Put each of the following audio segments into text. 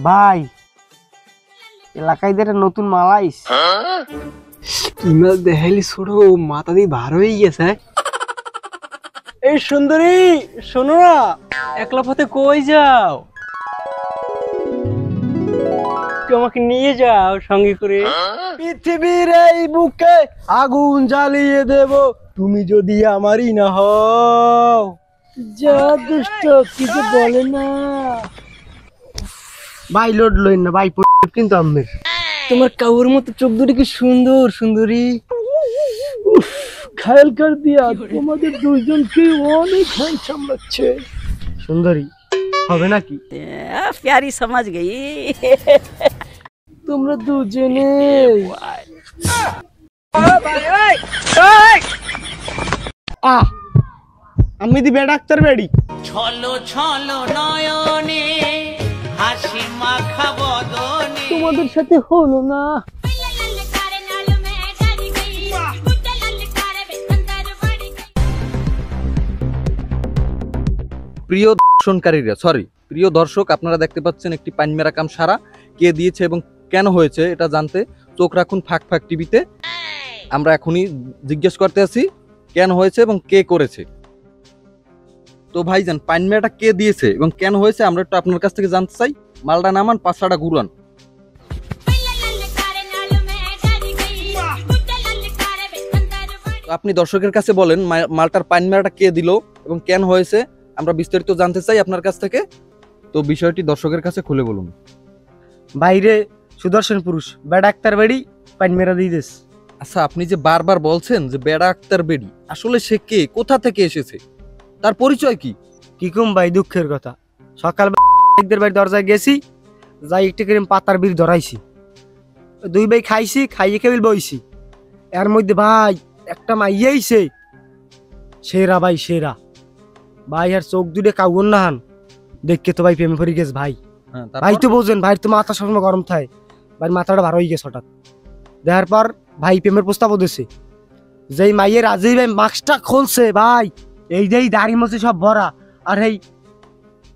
ভাই এলাকায় নতুন মাল আইস কি মাল দেখাইলি ছোট মাথা দিয়ে ভার হয়ে গেছে। এই সুন্দরী শোনো না, একলা পথে কই যাও? আমাকে নিয়ে যাও সঙ্গে করে। পৃথিবীর এই বুকে আগুন জ্বালিয়ে দেব তুমি যদি আমারই না হও। যা দুষ্ট কিছু বলে না ভাই, লোড লইন না ভাই, কিন্তু আমের তোমার কাউর মতো চোখ দুটি কি সুন্দর সুন্দরী। খেয়াল কর দিয়া তোমাদের দুইজনকে অনেক হ্যান্ডসাম লাগছে। সুন্দরী হবে নাকি? प्यारी समझ गई। তোমরা দুজনে আমি দিবে ডাক্তার বেড়ি ছলো ছলো নয়নে হাসি মাখা বদনে। তোমাদের সাথে হলো না। প্রিয় দর্শনকারীরা, প্রিয় দর্শক, আপনারা দেখতে পাচ্ছেন একটি পাইনমেরা কাম সারা কে দিয়েছে এবং কেন হয়েছে এটা জানতে চোখ রাখুন ফাঁক ফাঁক টিভিতে। আমরা এখনই জিজ্ঞেস করতে আছি কেন হয়েছে এবং কে করেছে। তো ভাইজান, পাইনমেরাটা কে দিয়েছে এবং কেন হয়েছে আমরা একটু আপনার কাছ থেকে জানতে চাই। মালটা নামান, পাঁচটা ঘুরান। আপনি দর্শকের কাছে বলেন মালটার পাইনমেরাটা কে দিল এবং কেন হয়েছে, আমরা বিস্তারিত জানতে চাই আপনার কাছ থেকে। তো বিষয়টি দর্শকের কাছে খুলে বলুন। বাইরে সুদর্শন পুরুষ বেড়া আক্তার বেড়ি পাইন মেরা দিয়ে দিস। আচ্ছা, আপনি যে বারবার বলছেন যে বেড়া আক্তার বেড়ি, আসলে সে কে, কোথা থেকে এসেছে, তার পরিচয় কি? কি কম ভাই, দুঃখের কথা। সকাল বাড়ি দরজায় গেছি, যাই একটু করে পাতার বিড়ি ধরাইছি, দুই ভাই খাইছি, খাইয়ে কেবিল বইছি। এর মধ্যে ভাই একটা মাইয়াইছে সেরা ভাই, সেরা ভাই। আর চোখ দুটে কাউন না হান দেখকে তো ভাই প্রেমে পড়ে গেছে ভাই। ভাই তো বোঝেন, ভাই তো মাথা সবসময় গরম থাকে, ভাই মাথাটা ভার হয়ে গেছে হঠাৎ। দেখার পর ভাই প্রেমের প্রস্তাব দিয়েছে। যেই মাইয়ের আজই ভাই মাস্কটা খুলছে ভাই, এই যে দাড়ি মছে সব ভরা। আর এই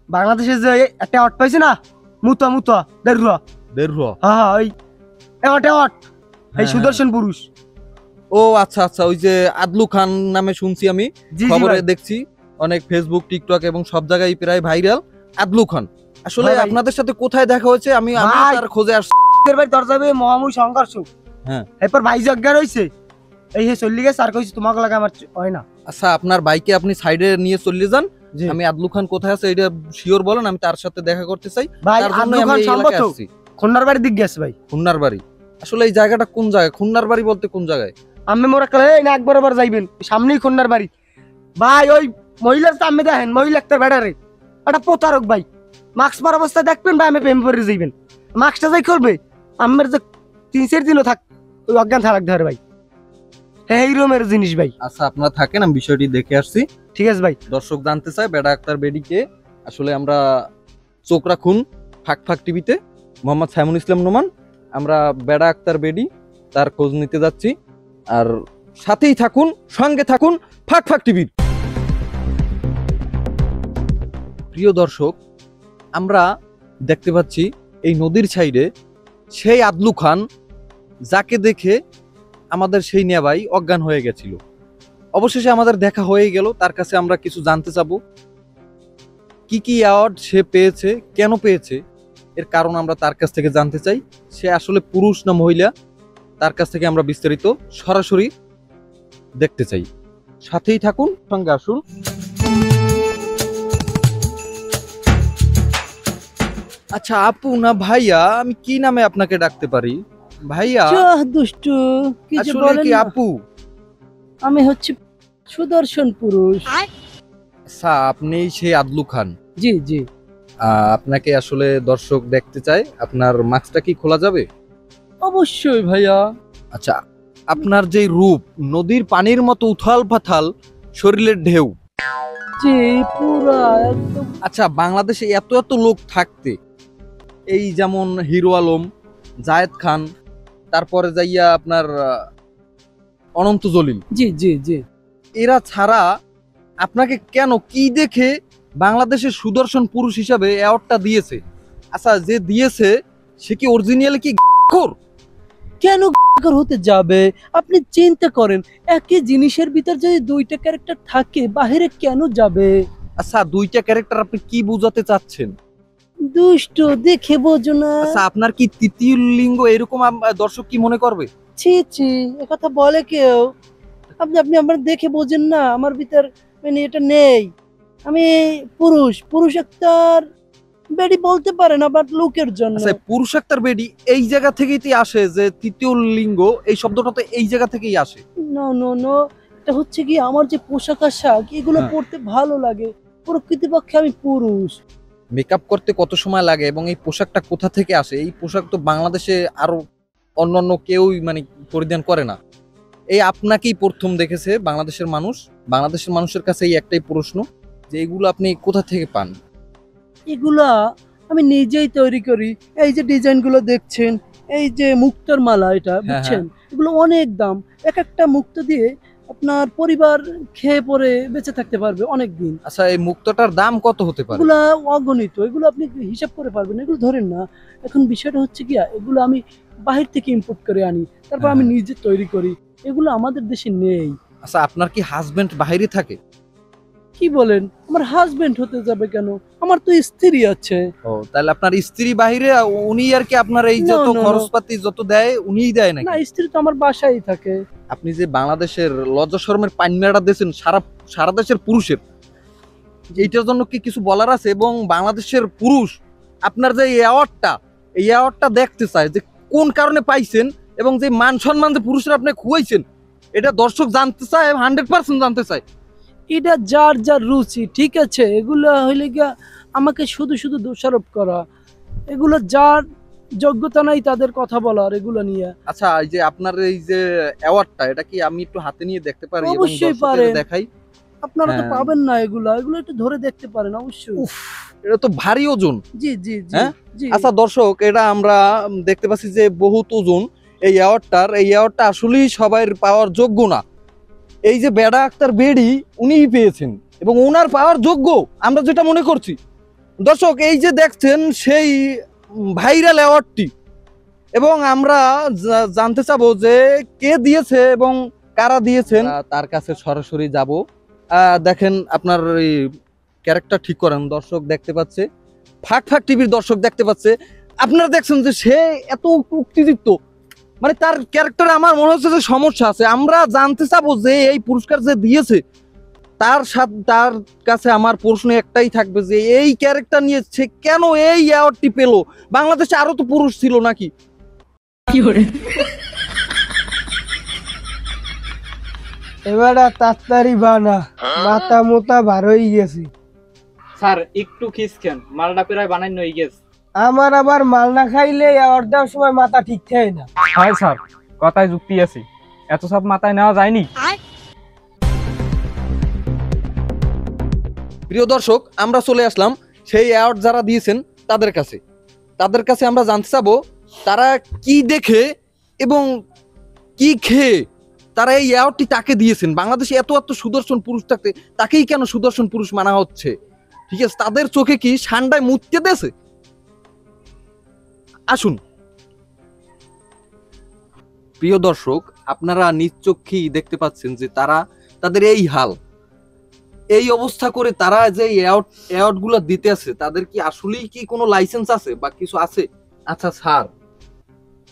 বাংলাদেশে যে একটা অট পাইছে না, মুতা মুতা দেড় হ্যাঁ ওই এই সুদর্শন পুরুষ। ও আচ্ছা আচ্ছা, ওই যে আদলু খান নামে শুনছি আমি, খবরে দেখছি অনেক ফেসবুক, টিকটক এবং সব জায়গায় প্রায় ভাইরাল আদলু খান। আসলে আপনাদের সাথে কোথায় দেখা হয়েছে আমি তার খোঁজে আসছি। ভাই দরজাবে মহামূল সংঘর্ষ। হ্যাঁ, এরপর ভাই জজ্ঞার হইছে, এই হে চল্লি গেছে আর কইছে তোমাকে লাগা আমার হয় না। আচ্ছা, আপনার বাইকে আপনি সাইডে নিয়ে চলে যান, আমি আদলু খান কোথায় আছে এটা শিওর বলেন, আমি তার সাথে দেখা করতে চাই। তার জন্য আমি এই এলাকায় আসছি। খুলনার বাড়ির দিক গেছে ভাই। খুলনার বাড়ি? আসলে এই জায়গাটা কোন জায়গায়? খুলনার বাড়ি বলতে কোন জায়গায়? আমি মোরা কালে না একবার যাইবেন, সামনেই খুলনার বাড়ি ভাই। ওই মহিলার সামনে দেখেন, মহিলা একটা বেড়ারে একটা প্রতারক ভাই। মাস্ক পরা অবস্থায় দেখবেন ভাই, আমি প্রেম করে যাইবেন। মাস্কটা যাই করবে আমার যে 3-4 দিনও থাক ওই অজ্ঞান থাক ধরে ভাই, এই রকমের জিনিস ভাই। আচ্ছা, আপনারা থাকেন, আমি বিষয়টি দেখে আসছি। ঠিক আছে ভাই। দর্শক জানতে চাই বেড়া আক্তার বেডিকে, আসলে আমরা চোখ রাখুন ফাঁক ফাঁক টিভিতে। মোহাম্মদ সাইমুল ইসলাম নোমান, আমরা বেড়া আক্তার বেডি তার খোঁজ নিতে যাচ্ছি। আর সাথেই থাকুন, সঙ্গে থাকুন ফাঁক ফাঁক টিভির। প্রিয় দর্শক, আমরা দেখতে পাচ্ছি এই নদীর সাইডে সেই আদলু খান, যাকে দেখে আমাদের সেই নেভাই অজ্ঞান হয়ে গেছিল। অবশেষে আমাদের দেখা হয়ে গেল, তার কাছে আমরা কিছু জানতে চাবো। কি কি অ্যাওয়ার্ড সে পেয়েছে, কেন পেয়েছে, এর কারণ আমরা তার কাছ থেকে জানতে চাই। সে আসলে পুরুষ না মহিলা, তার কাছ থেকে আমরা বিস্তারিত সরাসরি দেখতে চাই। সাথেই থাকুন, সঙ্গে আসুন। আচ্ছা আপু না ভাইয়া, আমি কি নামে আপনাকে ডাকতে পারি? ভাইয়া? দুষ্টু কিছু আসলে বলেন কি না। আপু? আমি হচ্ছে সুদর্শন পুরুষ। আচ্ছা, আপনি সেই আদলু খান? জি জি। আপনাকে আসলে দর্শক দেখতে চায়, আপনার মাস্কটা কি খোলা যাবে? অবশ্যই ভাইয়া। আচ্ছা, আপনার যে রূপ, নদীর পানির মতো উথাল পাথাল শরীরের ঢেউ। জি পুরা একদম। আচ্ছা, বাংলাদেশে এত এত লোক থাকতে, এই যেমন হিরো আলম, জায়েদ খান, তারপরে যাইয়া আপনার অনন্ত জলিল, জি জি জি, এরা ছাড়া আপনাকে কেন, কি দেখে বাংলাদেশের সুদর্শন পুরুষ হিসাবে অ্যাওয়ার্ডটা দিয়েছে? আচ্ছা যে দিয়েছে সে কি অরিজিনাল কি খোর? কেন হতে যাবে? আপনি চিন্তা করেন, একই জিনিসের ভিতর যদি দুইটা ক্যারেক্টার থাকে, বাহিরে কেন যাবে? আচ্ছা দুইটা ক্যারেক্টার আপনি কি বোঝাতে চাচ্ছেন? দুষ্ট দেখে বোঝো না। আচ্ছা আপনার কি তৃতীয় লিঙ্গ এরকম দর্শক কি মনে করবে? ছি ছি, কথা বলে কেউ? আপনি আপনি আমার দেখে বোঝেন না, আমার ভিতর মানে এটা নেই। আমি পুরুষ একটার বেডি বলতে পারে না, বাট লুকের জন্য। আচ্ছা পুরুষ আক্তার বেডি এই জায়গা থেকেই তো আসে, যে তৃতীয় লিঙ্গ এই শব্দটা তো এই জায়গা থেকেই আসে। নো নো নো, এটা হচ্ছে কি আমার যে পোশাক আশাক এগুলো হ্যাঁ। পরতে ভালো লাগে। প্রকৃতপক্ষে আমি পুরুষ। মেকআপ করতে কত সময় লাগে এবং এই পোশাকটা কোথা থেকে আসে? এই পোশাক তো বাংলাদেশে আরো অন্যান্য কেউই মানে পরিধান করে না। এই আপনাকেই প্রথম দেখেছে বাংলাদেশের মানুষ। বাংলাদেশের মানুষের কাছে এই একটাই প্রশ্ন যে এগুলো আপনি কোথা থেকে পান? এগুলা আমি নিজেই তৈরি করি। এই যে ডিজাইন গুলো দেখছেন, এই যে মুক্তার মালা, এটা বুঝছেন, এগুলো অনেক দাম। এক একটা মুক্ত দিয়ে আপনার পরিবার খেয়ে পরে বেঁচে থাকতে পারবে অনেক দিন। আচ্ছা এই মুক্তটার দাম কত হতে পারে? এগুলা অগণিত, এগুলো আপনি হিসাব করে পারবেন, এগুলো ধরেন না। এখন বিষয়টা হচ্ছে কি, এগুলো আমি বাহির থেকে ইম্পোর্ট করে আনি, তারপর আমি হ্যাঁ। নিজে তৈরি করি। এগুলো আমাদের দেশে নেই। আচ্ছা আপনার কি হাজবেন্ড বাইরে থাকে? কি বলেন? আমার হাজবেন্ড হতে যাবে কেন? আমার তো স্ত্রী আছে। ও তাহলে আপনার স্ত্রী বাইরে, উনি আর কি আপনার এই No, যত no, no. খরচপাতি যত দেয় উনিই দেয় না, নাকি? স্ত্রী তো আমার বাসায় থাকে। আপনি যে বাংলাদেশের লজ্জা শরমের পাইনমেড়া দিয়েছেন সারা দেশের পুরুষের, এইটার জন্য কি কিছু বলার আছে? এবং বাংলাদেশের পুরুষ আপনার যে এই অ্যাওয়ার্ডটা দেখতে চায় যে কোন কারণে পাইছেন, এবং যে মান সম্মান যে পুরুষরা আপনি খুয়াইছেন এটা দর্শক জানতে চায়, 100% জানতে চায়। এটা যার যার রুচি, ঠিক আছে? এগুলো হইলে গিয়া আমাকে শুধু শুধু দোষারোপ করা, এগুলো যার যোগ্যতা নাই তাদের কথা বলার এগুলো নিয়ে। আচ্ছা এই যে আপনার এই যে অ্যাওয়ার্ডটা, এটা কি আমি একটু হাতে নিয়ে দেখতে পারি এবং অবশ্যই দর্শকদের পারেন। দেখাই? আপনারা তো হ্যাঁ। পাবেন না, এগুলো একটু ধরে দেখতে পারেন অবশ্যই। উফ, এটা তো ভারী ওজন। জি জি জি হ্যাঁ? জি। আচ্ছা দর্শক, এটা আমরা দেখতে পাচ্ছি যে বহুত ওজন এই অ্যাওয়ার্ডটা আসলেই সবাই পাওয়ার যোগ্য না। এই যে বেডা আক্তার বেডি উনিই পেয়েছেন এবং ওনার পাওয়ার যোগ্য আমরা যেটা মনে করছি। দর্শক এই যে দেখছেন সেই ভাইরাল অ্যাওয়ার্ডটি, এবং আমরা জানতে চাবো যে কে দিয়েছে এবং কারা দিয়েছেন, তার কাছে সরাসরি যাব। দেখেন আপনার এই ক্যারেক্টার ঠিক করেন, দর্শক দেখতে পাচ্ছে, ফাঁক টিভির দর্শক দেখতে পাচ্ছে। আপনারা দেখছেন যে সে এত উত্তেজিত, মানে তার ক্যারেক্টারে আমার মনে হচ্ছে যে সমস্যা আছে। আমরা জানতে চাবো যে এই পুরস্কার যে দিয়েছে তার কাছে আমার প্রশ্ন একটাই থাকবে যে এই ক্যারেক্টার নিয়ে সে কেন এই অ্যাওয়ার্ডটি পেল? বাংলাদেশে আরো তো পুরুষ ছিল নাকি? এবার আর তাড়াতাড়ি বানা, মাথা মোতা বার হয়ে গেছে। স্যার একটু খিসকেন, মালটা প্রায় বানাই নই গেছে। আমার আবার মাল না খাইলে অ্যাওয়ার্ড দেওয়ার সময় মাথা ঠিক থাকে না। হয় স্যার, কথায় যুক্তি আছে, এত সব মাথায় নেওয়া যায়নি। প্রিয় দর্শক, আমরা চলে আসলাম সেই অ্যাওয়ার্ড যারা দিয়েছেন তাদের কাছে আমরা জানতে চাবো তারা কি দেখে এবং কি খেয়ে তারা এই অ্যাওয়ার্ডটি তাকে দিয়েছেন। বাংলাদেশে এত সুদর্শন পুরুষ থাকতে তাকেই কেন সুদর্শন পুরুষ মানা হচ্ছে? ঠিক আছে, তাদের চোখে কি ঠান্ডায় মুততে দেছে? আসুন প্রিয় দর্শক, আপনারা নিজ চোখেই দেখতে পাচ্ছেন যে তাদের এই হাল, এই অবস্থা করে তারা যে অ্যাওয়ার্ড গুলো দিতে আছে, তাদের কি আসলেই কি কোনো লাইসেন্স আছে বা কিছু আছে? আচ্ছা স্যার,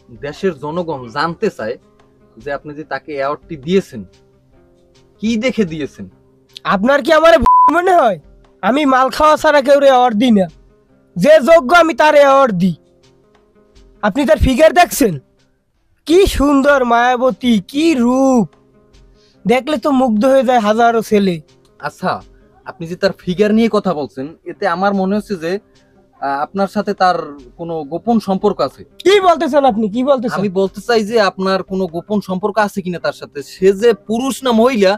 দেশের জনগণ জানতে চায় যে আপনি যে তাকে অ্যাওয়ার্ডটি দিয়েছেন কি দেখে দিয়েছেন? আপনার কি আমার মনে হয় আমি মাল খাওয়া ছাড়া কেউ অ্যাওয়ার্ড দিই না? যে যোগ্য আমি তার অ্যাওয়ার্ড দিই। আপনি তার ফিগার দেখছেন, কি সুন্দর মায়াবতী, কি রূপ, দেখলে তো মুগ্ধ হয়ে যায় হাজারো ছেলে। আচ্ছা আপনি যে তার ফিগার নিয়ে কথা বলছেন, এতে আমার মনে হচ্ছে যে আপনার সাথে তার কোনো গোপন সম্পর্ক আছে। কি বলতেছেন আপনি, কি বলতেছেন? আমি বলতে চাই যে আপনার কোনো গোপন সম্পর্ক আছে কিনা তার সাথে। সে যে পুরুষ না মহিলা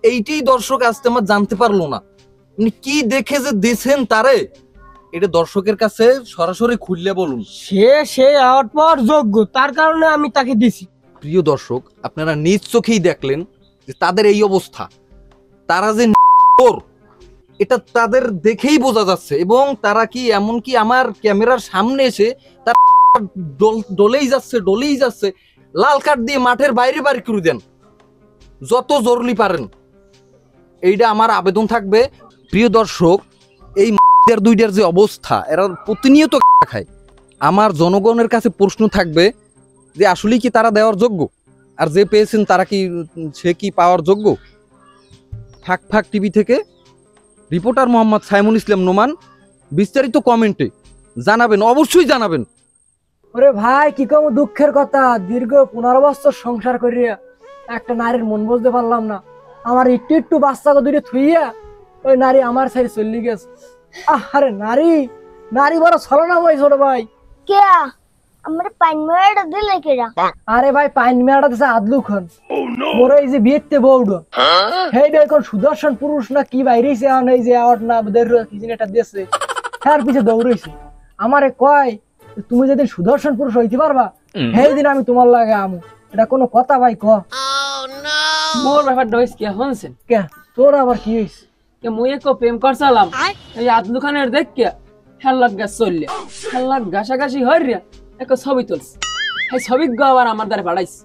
এইটাই দর্শক আজকে আমার জানতে পারলো না। আপনি কি দেখে যে দিয়েছেন তারে, এটা দর্শকের কাছে সরাসরি খুললে বলুন। সে অ্যাওয়ার্ড পাওয়ার যোগ্য, তার কারণে আমি তাকে দিছি। প্রিয় দর্শক, আপনারা নিজ চোখেই দেখলেন যে তাদের এই অবস্থা। তারা যে এটা তাদের দেখেই বোঝা যাচ্ছে, এবং তারা কি এমনকি আমার ক্যামেরার সামনে এসে তার ডলেই যাচ্ছে। লাল কার্ড দিয়ে মাঠের বাইরে বাড়ি করে দেন যত জরুরি পারেন। এইটা আমার আবেদন থাকবে। প্রিয় দর্শক, এই দুইটার যে অবস্থা, এরা প্রতিনিয়ত খায়। আমার জনগণের কাছে প্রশ্ন থাকবে যে আসলে কি তারা দেওয়ার যোগ্য, আর যে পেয়েছেন তারা কি সে কি পাওয়ার যোগ্য? ফাঁক ফাঁক টিভি থেকে রিপোর্টার মোহাম্মদ সাইমুল ইসলাম নোমান। বিস্তারিত কমেন্টে জানাবেন, অবশ্যই জানাবেন। ওরে ভাই, কি কম দুঃখের কথা, দীর্ঘ 15 বছর সংসার করিয়া একটা নারীর মন বুঝতে পারলাম না। আমার একটু একটু বাচ্চাকে দূরে থুইয়া ওই নারী আমার সাইড চলে গেছে। আরে নারী নারী বড় ছলনা ভাই, ছোট ভাই। কে আমার পাইন মেয়াটা দিলে কেডা? আরে ভাই, পাইন মেয়াটা দিছে আদলু খান। মোর এই যে বিয়েতে বউড হেইটা এখন সুদর্শন পুরুষ না কি বাইরেছে, এই যে আওয়াজ না কি জিনিস এটা দিয়েছে, তার পিছে দৌড়াইছে। আমারে কয় তুমি যেদিন সুদর্শন পুরুষ হইতে পারবা সেই দিন আমি তোমার লাগে আমু। এটা কোনো কথা ভাই? ক মোর ব্যাপারটা হইছে কি হনছেন কে তোর আবার কি হইছে? কে মুই এক প্রেম করছালাম এই আদলু খানের দেখ কে হেল্লাক গাছ চললে হেল্লাক ঘাসাঘাসি হইরিয়া এক ছবি তুলছে। এই ছবি গো আবার আমার দ্বারে পাঠাইছে।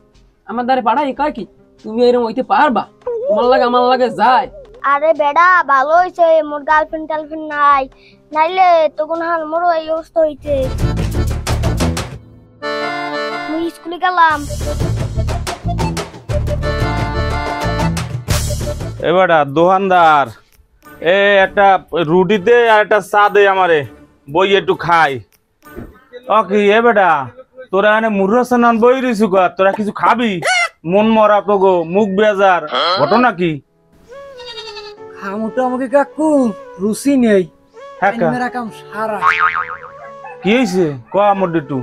আমার দ্বারে পাঠাই কয় কি তুমি এরকম হইতে পারবা? তোমার লাগে আমার লাগে যায়। আরে বেডা ভালো হইছে, মোর গার্লফ্রেন্ড নাই, নাইলে তখন হাল মোর এই অবস্থা হইতে। মুই স্কুলে গেলাম। এবারটা দোকানদার একটা রুটি দে আর একটা চা দে আমারে, বই একটু খাই। ও কি বেটা, তোরা এনে মুরসান বই রইছু গা, তোরা কিছু খাবি? মন মরা তো গো, মুখ বেজার, ঘটনা কি? খামুটা আমাকে কাকু রুচি নেই। হ্যাঁ মেরা কাম সারা। কি হইছে ক আমর একটু?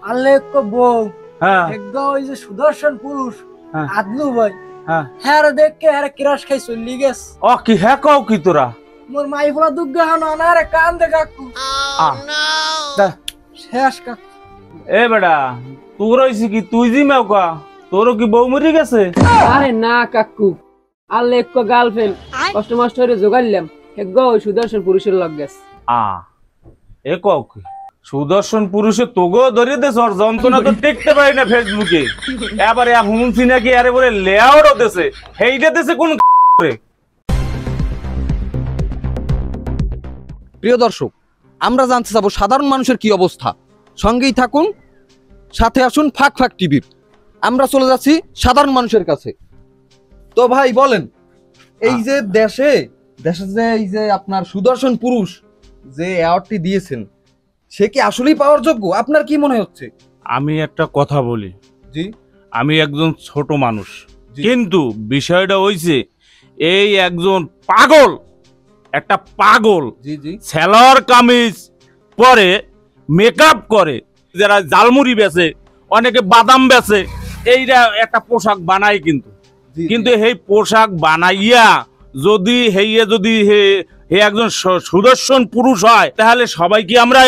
আলে কো বউ, হ্যাঁ একদম ওই যে সুদর্শন পুরুষ হ্যাঁ। আদলু ভাই, হ্যাঁ হ্যাঁ দেখ কে হ্যাঁ কিরাস খাই চলি গেছে। ও কি হ্যাঁ কও কি তোরা? মোর মাই ফুলা দুগ্গা হানো আনারে কান দে কাকু। দা, শেষ কাকু। এ বেটা তোর হইছে কি? তুই জি মেও কা, তোরও কি বউ মরি গেছে? আরে না কাকু, আল্লে এক গার্লফ্রেন্ড কষ্ট মষ্ট হইরে জোগাইলাম, এক গো ওই সুদর্শন পুরুষের লগ গেছে। এ কও কি? সুদর্শন পুরুষে তোগো ধরিয়ে দেশ, ওর যন্ত্রণা তো দেখতে পারি না ফেসবুকে। এবারে হুমছি নাকি আরে বলে লেয়ারও দেশে, হেইটা দেশে কোন করে? প্রিয় দর্শক, আমরা জানতে চাবো সাধারণ মানুষের কি অবস্থা। সঙ্গেই থাকুন, সাথে আসুন ফাঁক ফাঁক টিভির। আমরা চলে যাচ্ছি সাধারণ মানুষের কাছে। তো ভাই বলেন, এই যে দেশে যে এই যে আপনার সুদর্শন পুরুষ যে অ্যাওয়ার্ডটি দিয়েছেন, সে কি আসলেই পাওয়ার যোগ্য? আপনার কি মনে হচ্ছে? আমি একটা কথা বলি, জি আমি একজন ছোট মানুষ, জি। কিন্তু বিষয়টা হইছে এই একজন পাগল, একটা পাগল জি জি সেলর কামিজ পরে মেকআপ করে, যারা জালমুড়ি বেচে, অনেকে বাদাম বেচে, এইটা একটা পোশাক বানায় কিন্তু জি, কিন্তু এই পোশাক বানাইয়া যদি হে একজন সুদর্শন পুরুষ হয়, তাহলে সবাই কি আমরা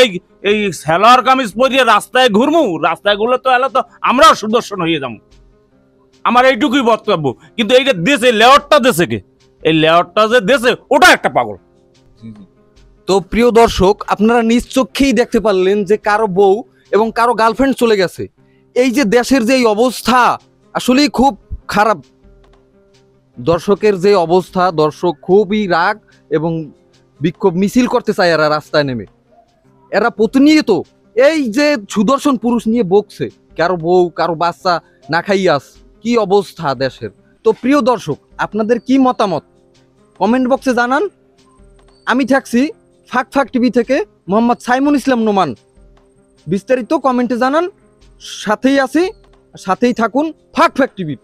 এই সেলর কামিজ পরিয়ে রাস্তায় ঘুরবো? রাস্তায় ঘুরলে তো এলে তো আমরাও সুদর্শন হয়ে যাবো। আমার এইটুকুই বক্তব্য। কিন্তু এইটা দেশে লেয়ারটা দেশে কে, এই লেয়ারটা যে দেশে ওটা একটা পাগল। তো প্রিয় দর্শক, আপনারা নিজ চোখেই দেখতে পারলেন যে কারো বউ এবং কারো গার্লফ্রেন্ড চলে গেছে। এই যে দেশের যে এই অবস্থা, আসলেই খুব খারাপ। দর্শকের যে অবস্থা, দর্শক খুবই রাগ এবং বিক্ষোভ মিছিল করতে চায় এরা রাস্তায় নেমে। এরা প্রতিনিয়ত এই যে সুদর্শন পুরুষ নিয়ে বকছে, কারো বউ কারো বাচ্চা না খাইয়াস, কি অবস্থা দেশের। তো প্রিয় দর্শক, আপনাদের কি মতামত কমেন্ট বক্সে জানান। আমি থাকছি ফাঁক ফাঁক টিভি থেকে মোহাম্মদ সাইমুল ইসলাম নোমান। বিস্তারিত কমেন্টে জানান। সাথেই আছি, সাথেই থাকুন ফাঁক ফাঁক টিভি।